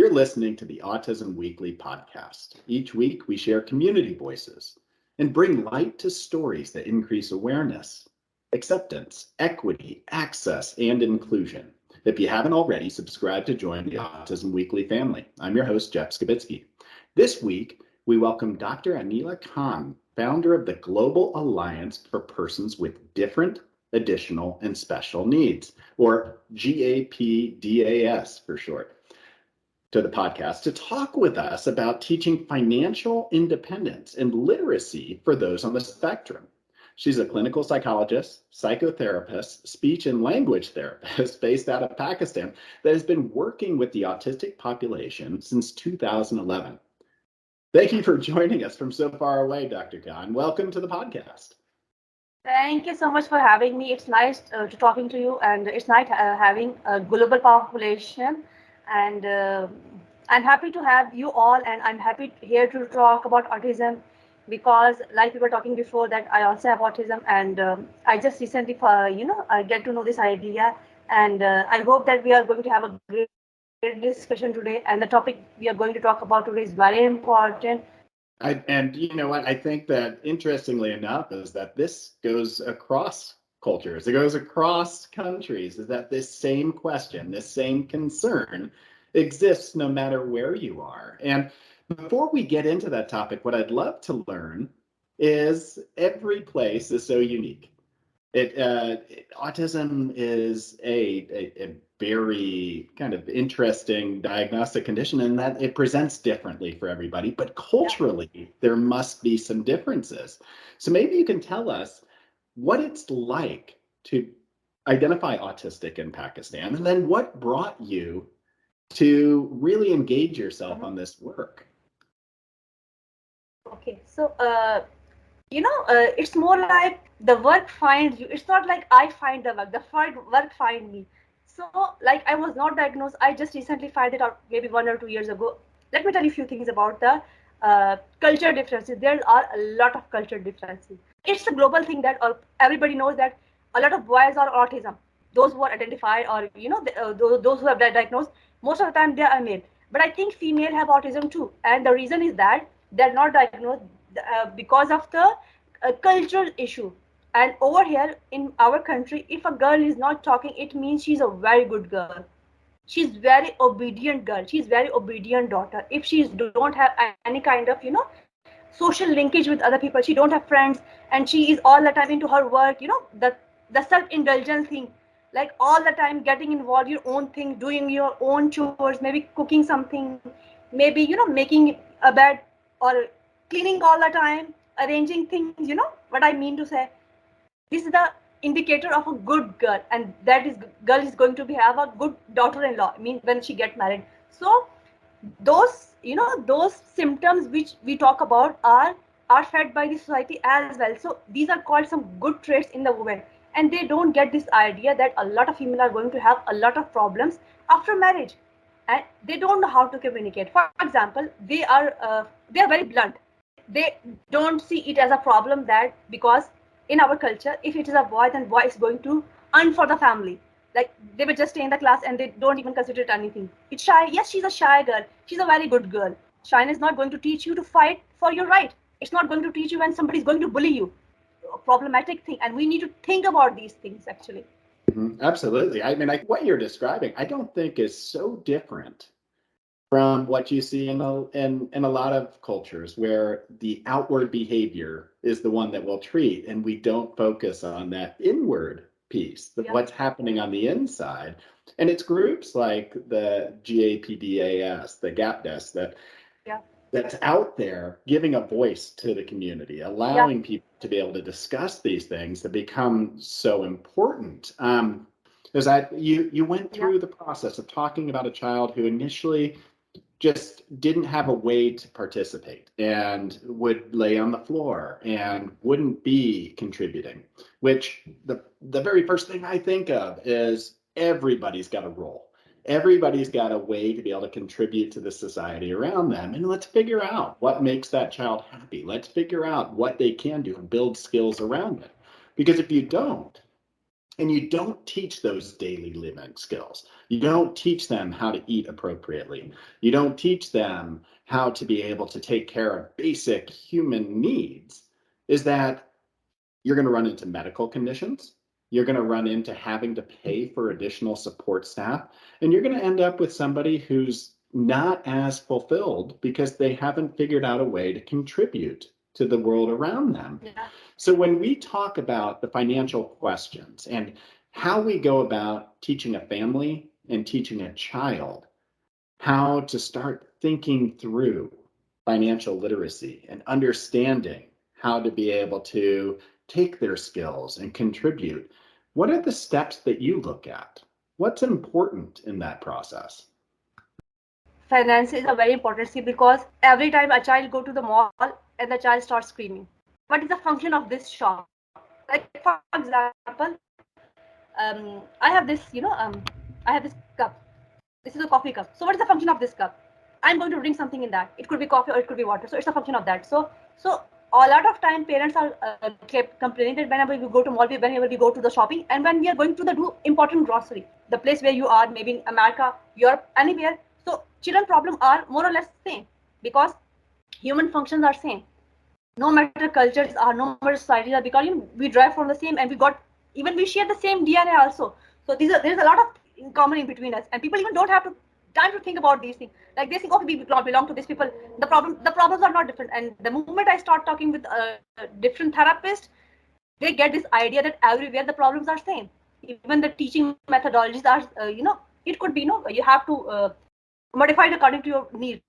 You're listening to the Autism Weekly podcast. Each week, we share community voices and bring light to stories that increase awareness, acceptance, equity, access, and inclusion. If you haven't already, subscribe to join the Autism Weekly family. I'm your host, Jeff Skibitsky. This week, we welcome Dr. Anila Khan, founder of the Global Alliance for Persons with Different, Additional, and Special Needs, or GAPDAS for short, to the podcast to talk with us about teaching financial independence and literacy for those on the spectrum. She's a clinical psychologist, psychotherapist, speech and language therapist based out of Pakistan that has been working with the autistic population since 2011. Thank you for joining us from so far away, Dr. Khan. Welcome to the podcast. Thank you so much for having me. It's nice to talking to you, and it's nice having a global population. And I'm happy to have you all, and I'm happy here to talk about autism because, like we were talking before, that I also have autism, and I just recently, I get to know this idea, and I hope that we are going to have a great discussion today. And the topic we are going to talk about today is very important. And you know what, I think that interestingly enough is that this goes across cultures, it goes across countries, is that this same question, this same concern exists no matter where you are. And before we get into that topic, what I'd love to learn is every place is so unique. Autism is a very kind of interesting diagnostic condition in that it presents differently for everybody, but culturally there must be some differences. So maybe you can tell us what it's like to identify autistic in Pakistan, and then what brought you to really engage yourself on this work. Okay, so it's more like the work finds you. It's not like I find the work. The work find me. So, like, I was not diagnosed. I just recently found it out, maybe 1 or 2 years ago. Let me tell you a few things about the culture differences. There are a lot of culture differences. It's a global thing that everybody knows that a lot of boys are autism. Those who are identified, or those who have been diagnosed, most of the time they are male. But I think female have autism too, and the reason is that they're not diagnosed because of the cultural issue. And over here in our country, if a girl is not talking, it means she's a very good girl. She's very obedient girl. She's very obedient daughter. If she don't have any kind of social linkage with other people, she don't have friends, and she is all the time into her work. The self-indulgence thing, like all the time getting involved your own thing, doing your own chores, maybe cooking something, maybe making a bed or cleaning all the time, arranging things. What I mean to say. This is the indicator of a good girl, and that is girl is going to have a good daughter-in-law. I mean, when she get married. So those symptoms which we talk about are fed by the society as well. So these are called some good traits in the woman, and they don't get this idea that a lot of females are going to have a lot of problems after marriage, and they don't know how to communicate. For example, they are very blunt. They don't see it as a problem, that because in our culture, if it is a boy, then boy is going to earn for the family. Like, they will just stay in the class and they don't even consider it anything. It's shy. Yes, she's a shy girl. She's a very good girl. Shyness is not going to teach you to fight for your right. It's not going to teach you when somebody is going to bully you. A problematic thing. And we need to think about these things, actually. Mm-hmm. Absolutely. I mean, what you're describing, I don't think is so different from what you see in a lot of cultures, where the outward behavior is the one that we'll treat, and we don't focus on that inward piece, what's happening on the inside. And it's groups like the GAPDAS, the GAPDAS, that's out there giving a voice to the community, allowing people to be able to discuss these things that become so important. Because you went through the process of talking about a child who initially just didn't have a way to participate and would lay on the floor and wouldn't be contributing, which the very first thing I think of is everybody's got a role. Everybody's got a way to be able to contribute to the society around them. And let's figure out what makes that child happy. Let's figure out what they can do and build skills around it. Because if you don't, And you don't teach those daily living skills. You don't teach them how to eat appropriately. You don't teach them how to be able to take care of basic human needs. Is that you're going to run into medical conditions. You're going to run into having to pay for additional support staff. And you're going to end up with somebody who's not as fulfilled because they haven't figured out a way to contribute to the world around them. Yeah. So when we talk about the financial questions and how we go about teaching a family and teaching a child how to start thinking through financial literacy and understanding how to be able to take their skills and contribute, what are the steps that you look at? What's important in that process? Finance is a very important thing because every time a child go to the mall and the child starts screaming, what is the function of this shop? Like for example, I have this, I have this cup. This is a coffee cup. So what is the function of this cup? I'm going to drink something in that. It could be coffee or it could be water. So it's a function of that. So a lot of time parents are kept complaining that whenever we go to mall, whenever we go to the shopping, and when we are going to the do important grocery, the place where you are, maybe in America, Europe, anywhere. So children problem are more or less same because human functions are same. No matter cultures are, no matter societies are, because we drive from the same and we got even we share the same DNA also. So there's a lot of in common in between us, and people even don't have to time to think about these things. Like they think, okay, we belong to these people. The problems are not different. And the moment I start talking with different therapists, they get this idea that everywhere the problems are same. Even the teaching methodologies are, it could be, you have to modify it according to your needs.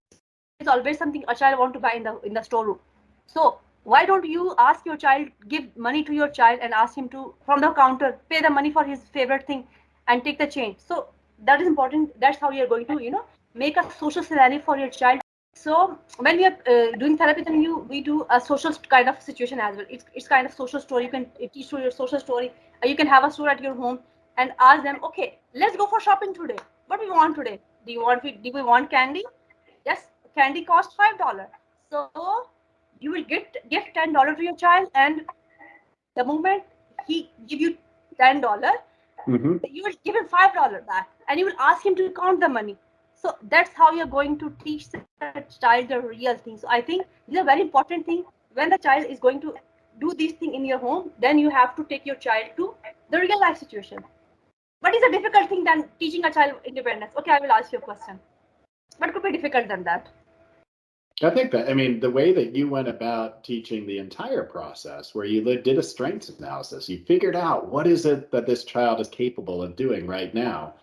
It's always something a child want to buy in the storeroom. So why don't you ask your child, give money to your child and ask him to from the counter pay the money for his favorite thing and take the change. So that is important. That's how you're going to make a social scenario for your child. So when we are doing therapy, then we do a social kind of situation as well. It's kind of social story. You can teach through your social story. You can have a store at your home and ask them, okay, let's go for shopping today. What do you want today? Do we want candy? Yes, candy costs $5. So you will give $10 to your child, and the moment he give you $10, you will give him $5 back, and you will ask him to count the money. So that's how you're going to teach the child the real thing. So I think this is a very important thing. When the child is going to do this thing in your home, then you have to take your child to the real life situation. What is a difficult thing than teaching a child independence? Okay, I will ask you a question. What could be difficult than that? I think that, I mean, the way that you went about teaching the entire process, where you did a strengths analysis, you figured out what is it that this child is capable of doing right now.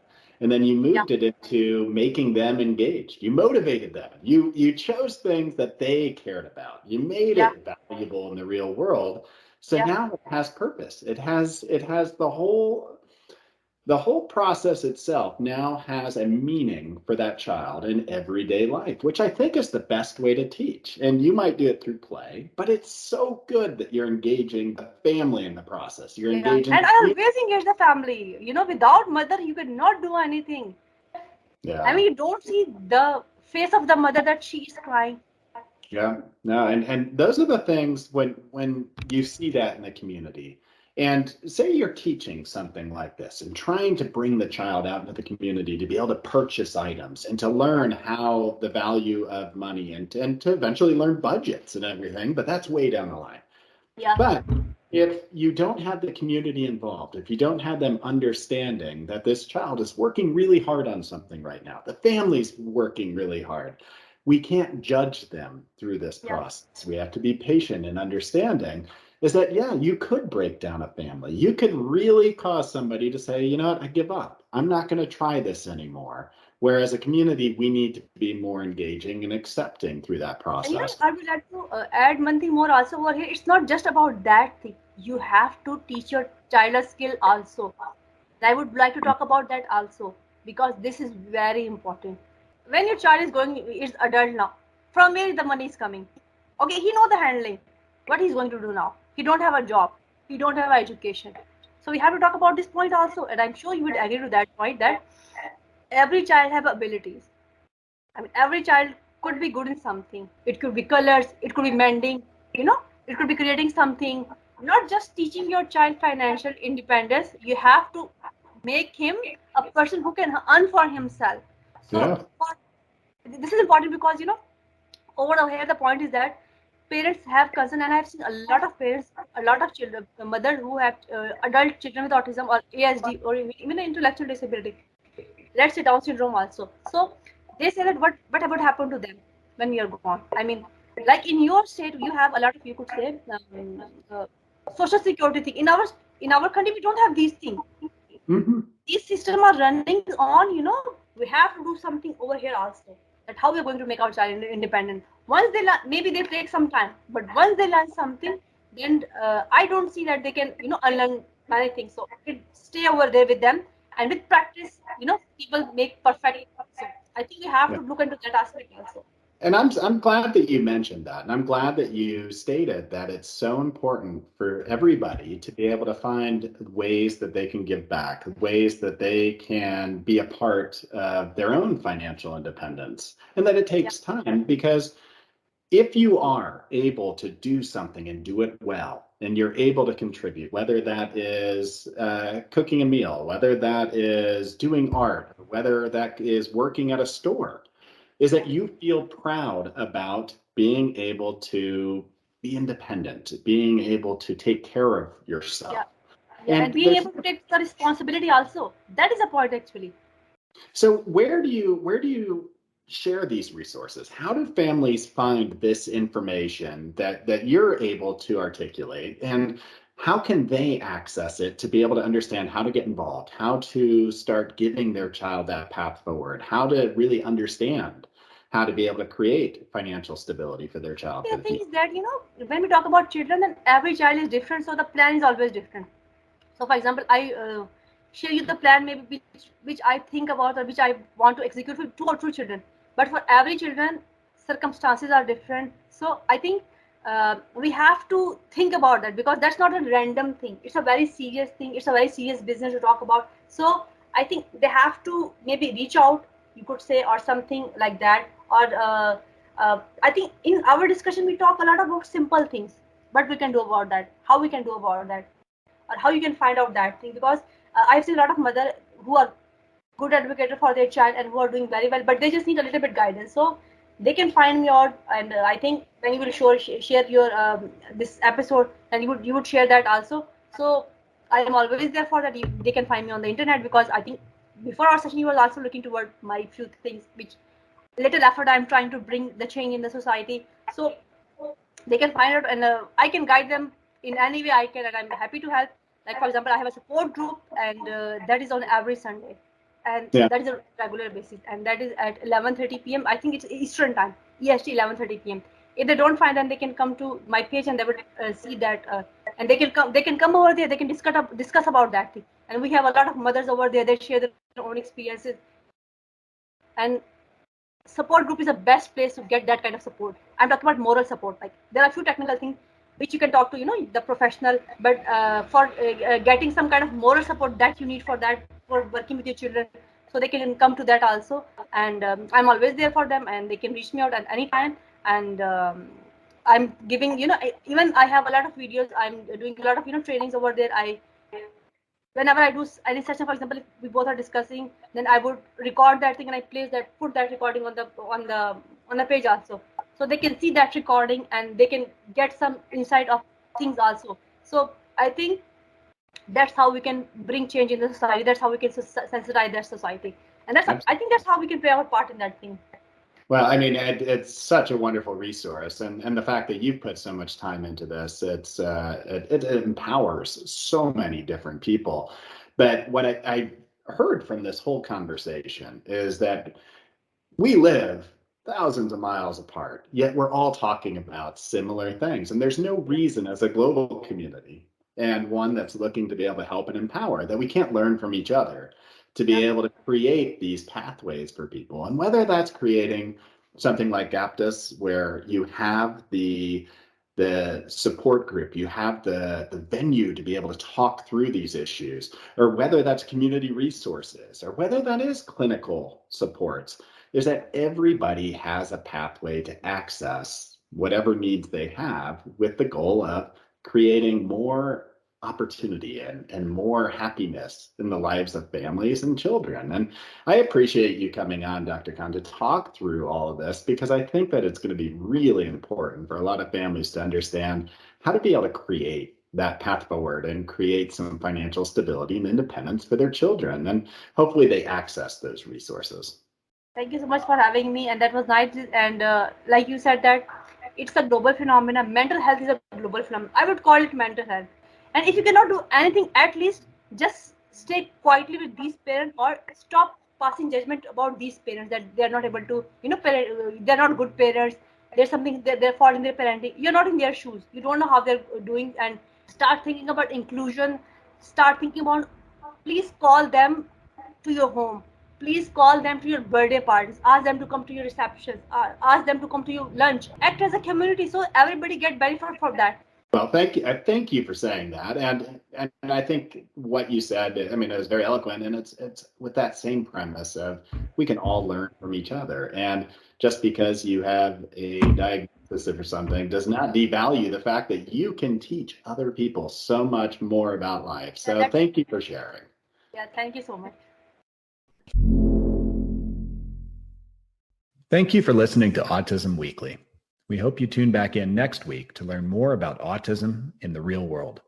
And then you moved it into making them engaged. You motivated them. You chose things that they cared about. You made it valuable in the real world. So now it has purpose. It has the whole process itself now has a meaning for that child in everyday life, which I think is the best way to teach. And you might do it through play, but it's so good that you're engaging the family in the process. You're engaging. And I always engage the family. Without mother, you cannot do anything. Yeah. I mean, you don't see the face of the mother that she is crying. Yeah, no, and those are the things when you see that in the community. And say you're teaching something like this and trying to bring the child out into the community to be able to purchase items and to learn how the value of money and to eventually learn budgets and everything, but that's way down the line. Yeah. But if you don't have the community involved, if you don't have them understanding that this child is working really hard on something right now, the family's working really hard, we can't judge them through this process. We have to be patient and understanding is that, yeah, you could break down a family. You could really cause somebody to say, you know what, I give up. I'm not going to try this anymore. Whereas a community, we need to be more engaging and accepting through that process. I would like to add one thing more also over here. It's not just about that thing. You have to teach your child a skill also. I would like to talk about that also because this is very important. When your child is adult now, from where the money is coming? Okay, he know the handling. What he's going to do now? He don't have a job. He don't have education. So we have to talk about this point also, and I'm sure you would agree to that point that every child have abilities. I mean, every child could be good in something. It could be colors. It could be mending. It could be creating something. not just teaching your child financial independence, you have to make him a person who can earn for himself. So Yeah. this is important because over here the point is that parents have concern, and I've seen a lot of parents, a lot of children, mothers who have adult children with autism or ASD or even intellectual disability. Let's say Down syndrome also. So they say that what about happen to them when you're gone? I mean, like in your state, you have a lot of, you could say, social security thing. In our country, we don't have these things. Hmm. These systems are running on. We have to do something over here also. That how we are going to make our child independent. Once they learn, maybe they take some time, but once they learn something, then I don't see that they can unlearn many things. So it stay over there with them, and with practice, people make perfect. So I think we have to look into that aspect also. And I'm glad that you mentioned that, and I'm glad that you stated that it's so important for everybody to be able to find ways that they can give back, ways that they can be a part of their own financial independence, and that it Yeah, takes time because if you are able to do something and do it well, and you're able to contribute, whether that is cooking a meal, whether that is doing art, whether that is working at a store, is yeah, that you feel proud about being able to be independent, being able to take care of yeah, yourself. yeah, and And being there's able to take the responsibility also. That is a point actually. So where do you share these resources? How do families find this information that you're able to articulate, and how can they access it to be able to understand how to get involved, how to start giving their child that path forward, how to really understand how to be able to create financial stability for their child See, for the the thing future? is that when we talk about children, then every child is different, so the plan is always different. So, for example, I share you the plan maybe which I think about or which I want to execute for 2 or 3 children. But for every children, circumstances are different. So I think we have to think about that because that's not a random thing. It's a very serious thing. It's a very serious business to talk about. So I think they have to maybe reach out, you could say, or something like that. Or I think in our discussion we talk a lot about simple things. What we can do about that, how we can do about that, or how you can find out that thing, because I've seen a lot of mother who are good advocate for their child and who are doing very well, but they just need a little bit guidance. So they can find me out, and I think when you will share your this episode, and you would share that also. So I am always there for that. They can find me on the internet, because I think before our session you was also looking toward my few things which little effort I'm trying to bring the change in the society. So they can find out, and I can guide them in any way I can, and I'm happy to help. Like, for example, I have a support group, and that is on every Sunday, and Yeah. that is a regular basis, and that is at 11:30 p.m. I think it's Eastern time, EST 11:30 p.m. If they don't find them, they can come to my page and they would see that, and they can come over there. They can discuss about that thing, and we have a lot of mothers over there. They share their own experiences, and support group is the best place to get that kind of support. I'm talking about moral support. Like, there are a few technical things which you can talk to the professional, but getting some kind of moral support that you need for working with your children, so they can come to that also. And I'm always there for them, and they can reach me out at any time. And I'm giving, even I have a lot of videos. I'm doing a lot of trainings over there. I Whenever I do any session, for example, if we both are discussing, then I would record that thing and I put that recording on the page also, so they can see that recording and they can get some insight of things also. So I think that's how we can bring change in the society. That's how we can sensitize that society, and I think that's how we can play our part in that thing. Well, I mean, it's such a wonderful resource, and the fact that you've put so much time into this, it empowers so many different people. But what I heard from this whole conversation is that we live thousands of miles apart, yet we're all talking about similar things, and there's no reason as a global community and one that's looking to be able to help and empower that we can't learn from each other to be Yeah, able to create these pathways for people. And whether that's creating something like Aptus, where you have the support group, you have the venue to be able to talk through these issues, or whether that's community resources, or whether that is clinical supports, is that everybody has a pathway to access whatever needs they have with the goal of creating more opportunity and more happiness in the lives of families and children. And I appreciate you coming on, Dr. Khan, to talk through all of this, because I think that it's going to be really important for a lot of families to understand how to be able to create that path forward and create some financial stability and independence for their children. And hopefully they access those resources. Thank you so much for having me, and that was nice. And like you said, that it's a global phenomenon. Mental health is a global phenomenon. I would call it mental health. And if you cannot do anything, at least just stay quietly with these parents, or stop passing judgment about these parents that they are not able to, they're not good parents. There's something that they're fault in their parenting. You're not in their shoes. You don't know how they're doing, and start thinking about inclusion. Start thinking about, please call them to your home. Please call them to your birthday parties. Ask them to come to your receptions. Ask them to come to your lunch. Act as a community so everybody get benefit from that. Well, thank you. I thank you for saying that, and I think what you said, I mean, it was very eloquent, and it's with that same premise of we can all learn from each other, and just because you have a diagnosis or something does not devalue the fact that you can teach other people so much more about life. So thank you for sharing. Yeah, thank you so much. Thank you for listening to Autism Weekly. We hope you tune back in next week to learn more about autism in the real world.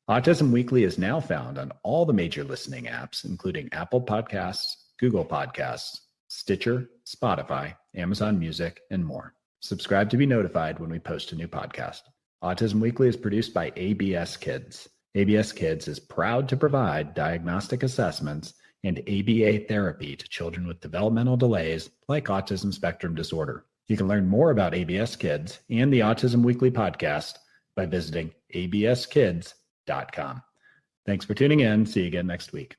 Autism Weekly is now found on all the major listening apps, including Apple Podcasts, Google Podcasts, Stitcher, Spotify, Amazon Music, and more. Subscribe to be notified when we post a new podcast. Autism Weekly is produced by ABS Kids. ABS Kids is proud to provide diagnostic assessments and ABA therapy to children with developmental delays like autism spectrum disorder. You can learn more about ABS Kids and the Autism Weekly podcast by visiting abskids.com. Thanks for tuning in. See you again next week.